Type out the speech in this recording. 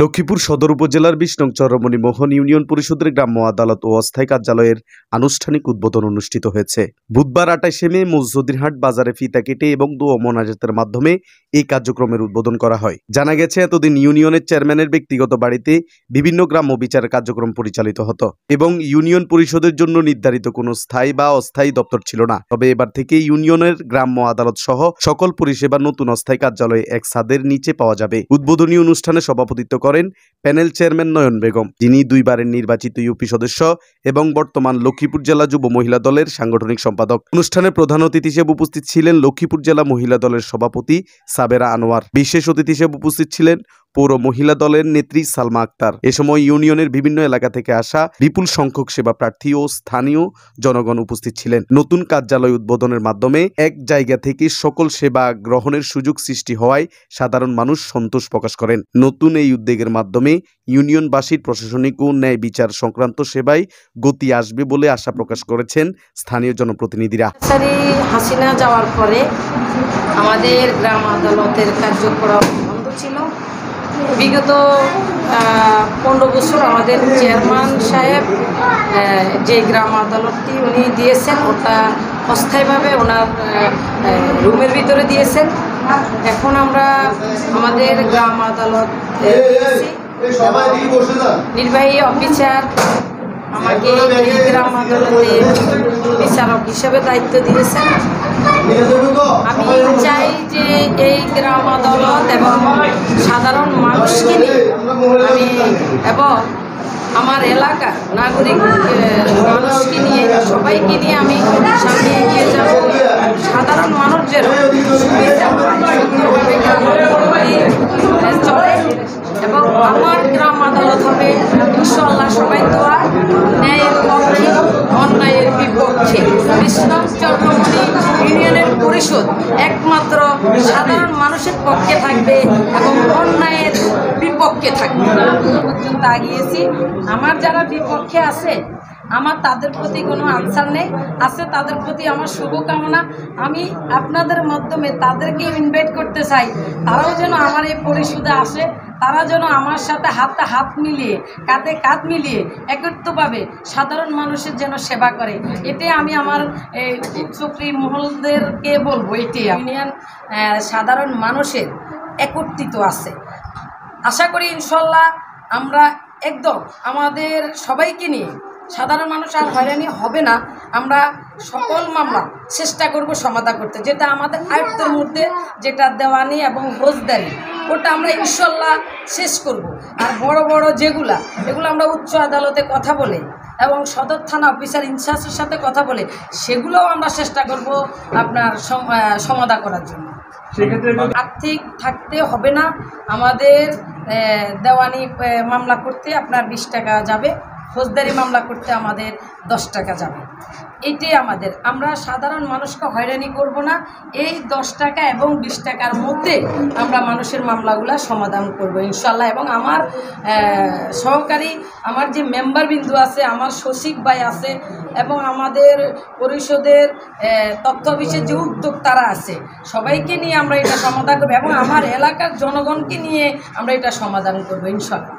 লক্ষ্মীপুর সদর উপজেলার ২০ নং চরমণি মোহন ইউনিয়ন পরিষদের গ্রাম্য আদালত ও অস্থায়ী কার্যালয়ের আনুষ্ঠানিক উদ্বোধন অনুষ্ঠিত হয়েছে। বুধবার ২৮শে মে মসজিদহাট বাজারে ফিতা কেটে এবং দোয়া মোনাজাতের মাধ্যমে এই কার্যক্রমের উদ্বোধন করা হয়। জানা গেছে, এতদিন ইউনিয়নের চেয়ারম্যানের ব্যক্তিগত বাড়িতে বিভিন্ন গ্রাম্য বিচার কার্যক্রম পরিচালিত হতো এবং ইউনিয়ন পরিষদের জন্য নির্ধারিত কোনো স্থায়ী বা অস্থায়ী দপ্তর ছিল না। তবে এবার থেকে ইউনিয়নের গ্রাম্য আদালত সহ সকল পরিষেবা নতুন অস্থায়ী কার্যালয়ে এক ছাদের নিচে পাওয়া যাবে। উদ্বোধনী অনুষ্ঠানে সভাপতিত্ব করেন প্যানেল চেয়ারম্যান নয়ন বেগম, যিনি দুইবারের নির্বাচিত ইউপি সদস্য এবং বর্তমান লক্ষ্মীপুর জেলা যুব মহিলা দলের সাংগঠনিক সম্পাদক। অনুষ্ঠানে প্রধান অতিথি হিসেবে উপস্থিত ছিলেন লক্ষ্মীপুর জেলা মহিলা দলের সভাপতি সাবেরা আনোয়ার। বিশেষ অতিথি হিসেবে উপস্থিত ছিলেন পৌর মহিলা দলের নেত্রী সালমা আক্তার। এ সময় ইউনিয়নের বিভিন্ন এলাকা থেকে আসা বিপুল সংখ্যক সেবা প্রার্থী ও স্থানীয় জনগণ উপস্থিত ছিলেন। নতুন কার্যালয় উদ্বোধনের মাধ্যমে এক জায়গা থেকে সকল সেবা গ্রহণের সুযোগ সৃষ্টি হওয়ায় সাধারণ মানুষ সন্তোষ প্রকাশ করেন। নতুন এই উদ্যোগের মাধ্যমে ইউনিয়নবাসীর প্রশাসনিক ও ন্যায় বিচার সংক্রান্ত সেবায় গতি আসবে বলে আশা প্রকাশ করেছেন স্থানীয় জনপ্রতিনিধিরা। হাসিনা যাওয়ার পরে আমাদের গ্রাম আদালতের কার্যক্রম বন্ধ ছিল। বিগত 15 বছর আমাদের চেয়ারম্যান সাহেব যে গ্রাম আদালতটি উনি দিয়েছেন, ওটা অস্থায়ীভাবে ওনার রুমের ভিতরে দিয়েছেন। এখন আমরা আমাদের গ্রাম আদালত নির্বাহী অফিসার আমাকে এই গ্রাম আদালতে বিচারক হিসেবে দায়িত্ব দিয়েছেন। আমি চাই যে এই গ্রাম আদালত এবং সাধারণ মানুষকে নিয়ে আমি এবং আমার এলাকার নাগরিক মানুষকে নিয়ে সবাইকে নিয়ে আমি সামনে এগিয়ে যাব। সাধারণ মানুষ যেন চলে এবং আমার গ্রাম আদালত হবে ইনশাআল্লাহ সবাই দোয়া ন্যায়ের পক্ষে অন্যায়ের বিপক্ষে। ২০ নং চরমণি ইউনিয়নের পরিষদ একমাত্র সাধারণ মানুষের পক্ষে থাকবে এবং অন্যায়ের বিপক্ষে থাকবে। পর্যন্ত আগিয়েছি। আমার যারা বিপক্ষে আছে আমার তাদের প্রতি কোনো আনসার নেই, আছে তাদের প্রতি আমার শুভকামনা। আমি আপনাদের মাধ্যমে তাদেরকে ইনভাইট করতে চাই, তারাও যেন আমার এই পরিষদে আসে, তারা যেন আমার সাথে হাতে হাত মিলিয়ে কাঁধে কাঁধ মিলিয়ে একত্রভাবে সাধারণ মানুষের যেন সেবা করে। এতে আমি আমার চক্রী মহলদেরকে বলবো, এটি ইউনিয়ন সাধারণ মানুষের একত্রিত আছে। আশা করি ইনশাল্লাহ আমরা একদম আমাদের সবাইকে নিয়ে সাধারণ মানুষ আর হয়রানি হবে না। আমরা সকল মামলা চেষ্টা করব সমাধান করতে, যেটা আমাদের আয়ত্তের মধ্যে, যেটা দেওয়ানি এবং ফৌজদারি, ওটা আমরা ইনশাল্লাহ শেষ করব। আর বড় বড় যেগুলো এগুলো আমরা উচ্চ আদালতে কথা বলে এবং সদর থানা অফিসার ইনচার্জের সাথে কথা বলে সেগুলোও আমরা চেষ্টা করব আপনার সমাধান করার জন্য। আর্থিক থাকতে হবে না, আমাদের দেওয়ানি মামলা করতে আপনার 20 টাকা যাবে, ফৌজদারি মামলা করতে আমাদের 10 টাকা যাবে। এটাই আমাদের, আমরা সাধারণ মানুষকে হয়রানি করব না। এই 10 টাকা এবং 20 টাকার মধ্যে আমরা মানুষের মামলাগুলো সমাধান করব ইনশাল্লাহ। এবং আমার সহকারী, আমার যে মেম্বার বিন্দু আছে, আমার সচিব ভাই আছে এবং আমাদের পরিষদের তথ্য অফিসের যে উদ্যোক্তারা আছে, সবাইকে নিয়ে আমরা এটা সমাধান করব এবং আমার এলাকার জনগণকে নিয়ে আমরা এটা সমাধান করব ইনশাল্লাহ।